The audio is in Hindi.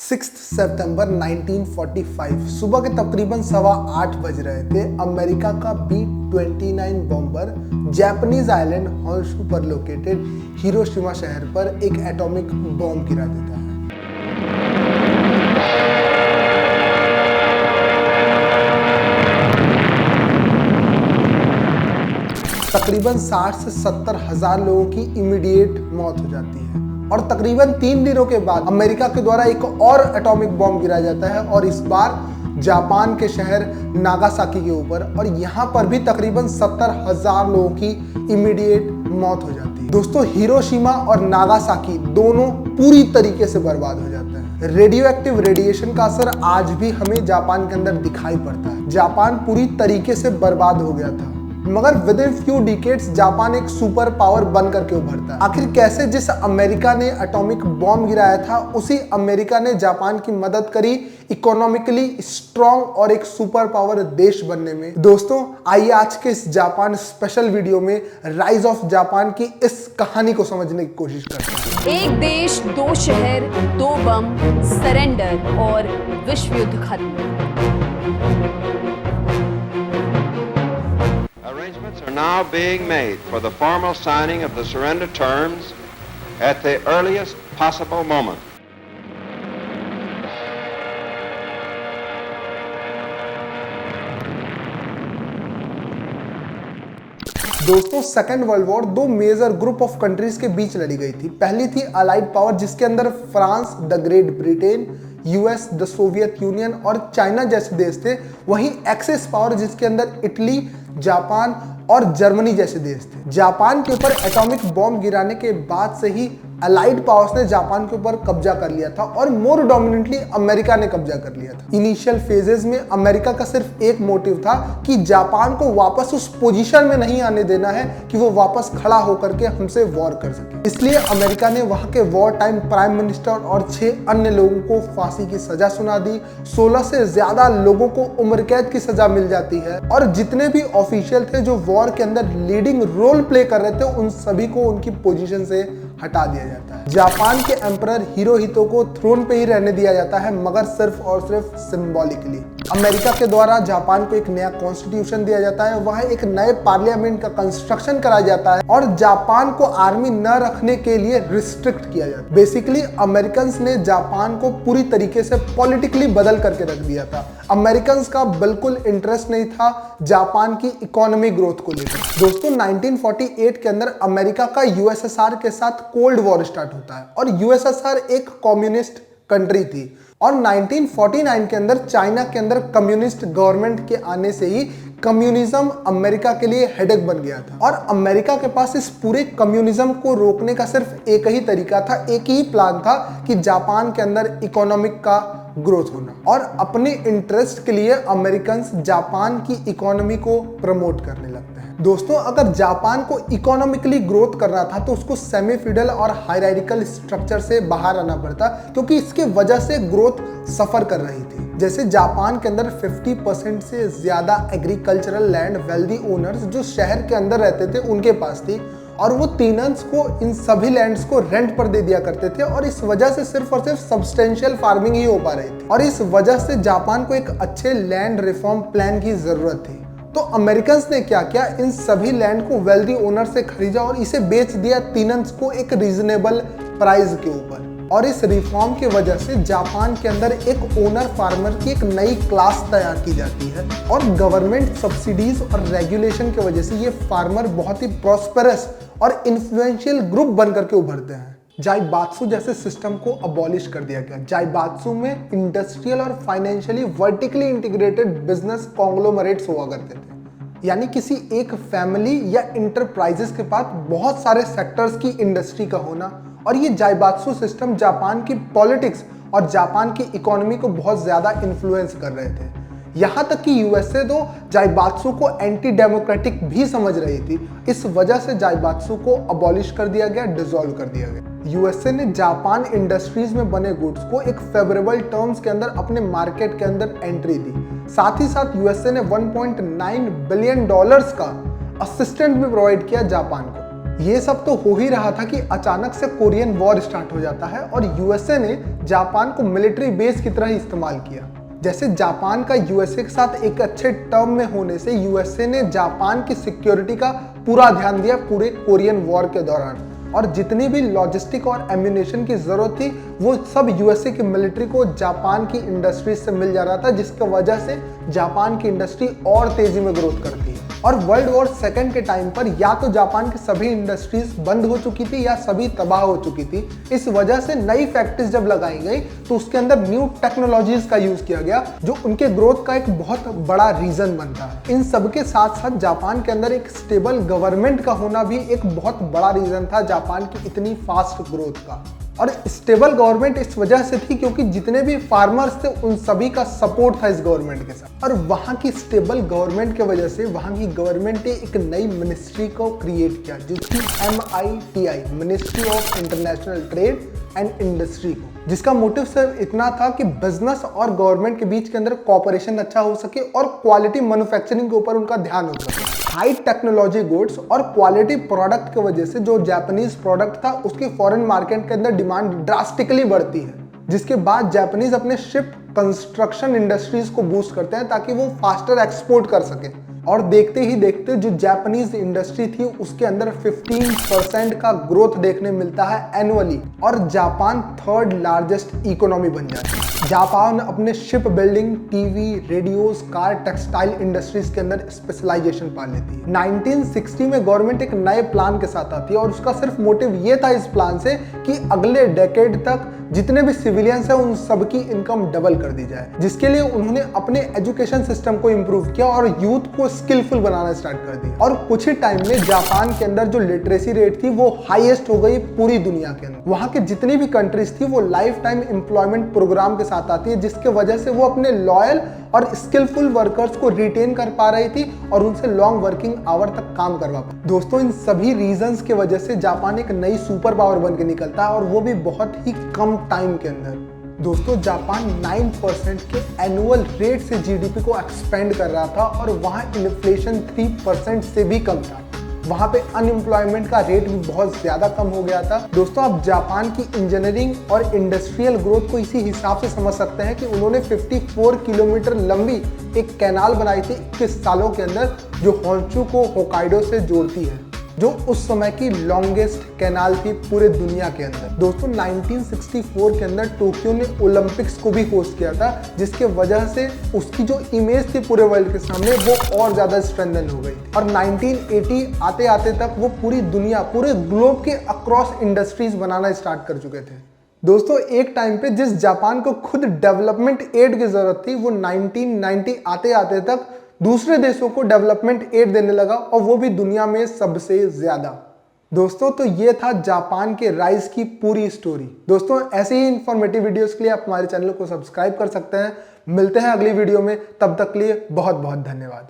6 सितंबर 1945 सुबह के तकरीबन 8:15 बज रहे थे। अमेरिका का B-29 bomber Japanese island Honshu पर लोकेटेड हिरोशिमा शहर पर एक एटॉमिक बॉम्ब गिरा देता है। तकरीबन 60 से 70 हजार लोगों की इमीडिएट मौत हो जाती है और तकरीबन 3 दिनों के बाद अमेरिका के द्वारा एक और एटॉमिक बॉम्ब गिराया जाता है और इस बार जापान के शहर नागासाकी के ऊपर, और यहाँ पर भी तकरीबन 70 हजार लोगों की इमीडिएट मौत हो जाती है। दोस्तों, हिरोशिमा और नागासाकी दोनों पूरी तरीके से बर्बाद हो जाते हैं। रेडियो एक्टिव रेडिएशन का असर आज भी हमें जापान के अंदर दिखाई पड़ता है। जापान पूरी तरीके से बर्बाद हो गया था, मगर with in few decades Japan एक सुपर पावर बन करके उभरता है। आखिर कैसे? जिस अमेरिका ने एटॉमिक बॉम्ब गिराया था उसी अमेरिका ने जापान की मदद करी इकोनॉमिकली स्ट्रॉन्ग और एक सुपर पावर देश बनने में। दोस्तों, आइए आज के इस जापान स्पेशल वीडियो में राइज ऑफ जापान की इस कहानी को समझने की कोशिश करते हैं। एक देश, दो शहर, दो बम, सरेंडर और विश्व युद्ध खत्म। Arrangements are now being made for the formal signing of the surrender terms at the earliest possible moment. दोस्तों, सेकेंड वर्ल्ड वॉर दो मेजर ग्रुप ऑफ कंट्रीज के बीच लड़ी गई थी। पहली थी अलाइड पावर, जिसके अंदर France, the great Britain, US, the Soviet union और चाइना जैसे देश थे। वहीं एक्सेस पावर, जिसके अंदर इटली, जापान और जर्मनी जैसे देश थे। जापान के ऊपर एटॉमिक बॉम्ब गिराने के बाद से ही अलाइड पावर्स ने जापान के ऊपर कब्जा कर लिया था और मोर डोमिनेंटली अमेरिका ने कब्जा कर लिया था। इनिशियल फेजेस में अमेरिका का सिर्फ एक मोटिव था कि जापान को वापस उस पोजीशन में नहीं आने देना है कि वो वापस खड़ा होकर के हमसे वॉर कर सके। इसलिए अमेरिका ने वहां के वॉर टाइम प्राइम मिनिस्टर और 6 अन्य लोगों को फांसी की सजा सुना दी। 16 से ज्यादा लोगों को उम्र कैद की सजा मिल जाती है और जितने भी ऑफिशियल थे जो वॉर के अंदर लीडिंग रोल प्ले कर रहे थे उन सभी को उनकी पोजीशन से हटा दिया जाता है। जापान के एम्परर हिरोहितो को थ्रोन पे ही रहने दिया जाता है, मगर सिर्फ और सिर्फ सिंबॉलिकली। अमेरिका के द्वारा जापान को एक नया कॉन्स्टिट्यूशन दिया जाता है, वह एक नए पार्लियामेंट का कंस्ट्रक्शन कराया जाता है और जापान को आर्मी न रखने के लिए रिस्ट्रिक्ट किया जाता है। बेसिकली अमेरिकन ने जापान को पूरी तरीके से पॉलिटिकली बदल करके रख दिया था। अमेरिकन का बिल्कुल इंटरेस्ट नहीं था जापान की इकोनॉमी ग्रोथ को लेकर। दोस्तों, 1948 के अंदर अमेरिका का यूएसएसआर के साथ कोल्ड वॉर स्टार्ट होता है और यूएसएसआर एक कम्युनिस्ट कंट्री थी और 1949 के अंदर चाइना के अंदर कम्युनिस्ट गवर्नमेंट के आने से ही कम्युनिज्म अमेरिका के लिए हेडेक बन गया था और अमेरिका के पास इस पूरे कम्युनिज्म को रोकने का सिर्फ एक ही तरीका था, एक ही प्लान था कि जापान के अंदर इकोनॉमिक का ग्रोथ होना। और अपने इंटरेस्ट के लिए अमेरिकन जापान की इकोनॉमी को प्रमोट करने लगते हैं। दोस्तों, अगर जापान को इकोनॉमिकली ग्रोथ करना था तो उसको सेमी फ्यूडल और हायरार्किकल स्ट्रक्चर से बाहर आना पड़ता, क्योंकि इसके वजह से ग्रोथ सफर कर रही थी। जैसे जापान के अंदर 50% से ज्यादा एग्रीकल्चरल लैंड वेल्दी ओनर्स जो शहर के अंदर रहते थे उनके पास थी और वो टीनन्स को इन सभी लैंड्स को रेंट पर दे दिया करते थे और इस वजह से सिर्फ और सिर्फ सब्सटेंशियल फार्मिंग ही हो पा रही थी और इस वजह से जापान को एक अच्छे लैंड रिफॉर्म प्लान की जरूरत थी। तो अमेरिकन ने क्या किया, इन सभी लैंड को वेल्दी ओनर से खरीदा और इसे बेच दिया टीनन्स को एक रीजनेबल प्राइस के ऊपर। और इस रिफॉर्म की वजह से जापान के अंदर एक ओनर फार्मर की एक नई क्लास तैयार की जाती है और गवर्नमेंट सब्सिडीज और रेगुलेशन की वजह से ये फार्मर बहुत ही प्रॉस्पेरस और इन्फ्लुएंशियल ग्रुप बन करके उभरते हैं। जाइबात्सु जैसे सिस्टम को अबॉलिश कर दिया गया। जाइबात्सु में इंडस्ट्रियल और financially vertically integrated business conglomerates हुआ करते थे, यानी किसी एक फैमिली या इंटरप्राइजेस के पास बहुत सारे सेक्टर्स की इंडस्ट्री का होना। और ये जाइबात्सु सिस्टम जापान की पॉलिटिक्स और जापान की इकोनॉमी को बहुत ज्यादा इन्फ्लुएंस कर रहे थे। यहाँ तक कि यूएसए तो जाइबात्सु को एंटी डेमोक्रेटिक भी समझ रही थी। इस वजह से जाइबात्सु को अबॉलिश कर दिया गया, डिसॉल्व कर दिया गया। यूएसए ने जापान इंडस्ट्रीज में बने गुड्स को एक फेवरेबल टर्म्स के अंदर अपने मार्केट के अंदर एंट्री दी। साथ ही साथ यूएसए ने $1.9 बिलियन का असिस्टेंट भी प्रोवाइड किया जापान को। ये सब तो हो ही रहा था कि अचानक से कोरियन वॉर स्टार्ट हो जाता है और यूएसए ने जापान को मिलिट्री बेस की तरह इस्तेमाल किया। जैसे जापान का यूएसए के साथ एक अच्छे टर्म में होने से यूएसए ने जापान की सिक्योरिटी का पूरा ध्यान दिया पूरे कोरियन वॉर के दौरान, और जितनी भी लॉजिस्टिक और एम्यूनेशन की जरूरत थी वो सब यूएसए की मिलिट्री को जापान की इंडस्ट्रीज से मिल जा रहा था, जिसकी वजह से जापान की इंडस्ट्री और तेजी में ग्रोथ करती है। और वर्ल्ड वॉर सेकेंड के टाइम पर या तो जापान की सभी इंडस्ट्रीज बंद हो चुकी थी या सभी तबाह हो चुकी थी। इस वजह से नई फैक्ट्रीज जब लगाई गई तो उसके अंदर न्यू टेक्नोलॉजीज का यूज किया गया, जो उनके ग्रोथ का एक बहुत बड़ा रीजन बनता है। इन सबके साथ साथ जापान के अंदर एक स्टेबल गवर्नमेंट का होना भी एक बहुत बड़ा रीजन था जापान की इतनी फास्ट ग्रोथ का। और स्टेबल गवर्नमेंट इस वजह से थी क्योंकि जितने भी फार्मर्स थे उन सभी का सपोर्ट था इस गवर्नमेंट के साथ। और वहाँ की स्टेबल गवर्नमेंट की वजह से वहाँ की गवर्नमेंट ने एक नई मिनिस्ट्री को क्रिएट किया, जो थी MITI, ministry of international trade and industry को, जिसका मोटिव सिर्फ इतना था कि बिजनेस और गवर्नमेंट के बीच के अंदर कोऑपरेशन अच्छा हो सके और क्वालिटी मैन्युफैक्चरिंग के ऊपर उनका ध्यान हो सके। हाई टेक्नोलॉजी गुड्स और क्वालिटी प्रोडक्ट की वजह से जो जापानीज प्रोडक्ट था उसकी फॉरेन मार्केट के अंदर डिमांड ड्रास्टिकली बढ़ती है, जिसके बाद जापानीज अपने शिप कंस्ट्रक्शन इंडस्ट्रीज को बूस्ट करते हैं ताकि वो फास्टर एक्सपोर्ट कर सके। और देखते ही देखते जो जापानीज इंडस्ट्री थी उसके अंदर 15% का ग्रोथ देखने मिलता है एनुअली, और जापान थर्ड लार्जेस्ट इकोनॉमी बन जाती है। जापान अपने ship building, TV, radios, car, textile industries के अंदर स्पेशलाइजेशन पा लेती है। 1960 में गवर्नमेंट एक नए प्लान के साथ आती है और उसका सिर्फ मोटिव ये था इस प्लान से कि अगले डेकेड तक जितने भी सिविलियंस हैं उन सबकी इनकम डबल कर दी जाए, जिसके लिए उन्होंने अपने एजुकेशन सिस्टम को इंप्रूव किया और यूथ को स्किलफुल बनाना स्टार्ट कर दिया। और कुछ ही टाइम में जापान के अंदर जो लिटरेसी रेट थी वो हाईएस्ट हो गई पूरी दुनिया के अंदर। वहां के जितनी भी कंट्रीज थी वो लाइफ टाइम एम्प्लॉयमेंट प्रोग्राम के साथ आती है, जिसके वजह से वो अपने लॉयल और स्किलफुल वर्कर्स को रिटेन कर पा रही थी और उनसे लॉन्ग वर्किंग आवर तक काम करवा पा। दोस्तों, इन सभी रीजंस के वजह से जापान एक नई सुपर पावर बन के निकलता है, और वो भी बहुत ही कम टाइम के अंदर। दोस्तों, जापान 9% के एनुअल रेट से जीडीपी को एक्सपेंड कर रहा था और वहाँ इन्फ्लेशन 3% से भी कम था। वहाँ पे अनएम्प्लॉयमेंट का रेट भी बहुत ज़्यादा कम हो गया था। दोस्तों, आप जापान की इंजीनियरिंग और इंडस्ट्रियल ग्रोथ को इसी हिसाब से समझ सकते हैं कि उन्होंने 54 किलोमीटर लंबी एक कैनाल बनाई थी 21 सालों के अंदर, जो होन्शु को होकाइडो से जोड़ती है, जो उस समय की लॉन्गेस्ट कैनाल थी पूरे दुनिया के अंदर। दोस्तों, 1964 के अंदर टोक्यो ने ओलंपिक्स को भी होस्ट किया था, जिसके वजह से उसकी जो इमेज थी पूरे वर्ल्ड के सामने वो और ज़्यादा स्ट्रेंथन हो गई। और 1980 आते आते तक वो पूरी दुनिया, पूरे ग्लोब के अक्रॉस इंडस्ट्रीज बनाना स्टार्ट कर चुके थे। दोस्तों, एक टाइम पे जिस जापान को खुद डेवलपमेंट एड की जरूरत थी वो 1990 आते आते तक दूसरे देशों को डेवलपमेंट एड देने लगा, और वो भी दुनिया में सबसे ज्यादा। दोस्तों, तो ये था जापान के राइज की पूरी स्टोरी। दोस्तों, ऐसे ही इंफॉर्मेटिव वीडियोस के लिए आप हमारे चैनल को सब्सक्राइब कर सकते हैं। मिलते हैं अगली वीडियो में, तब तक के लिए बहुत बहुत धन्यवाद।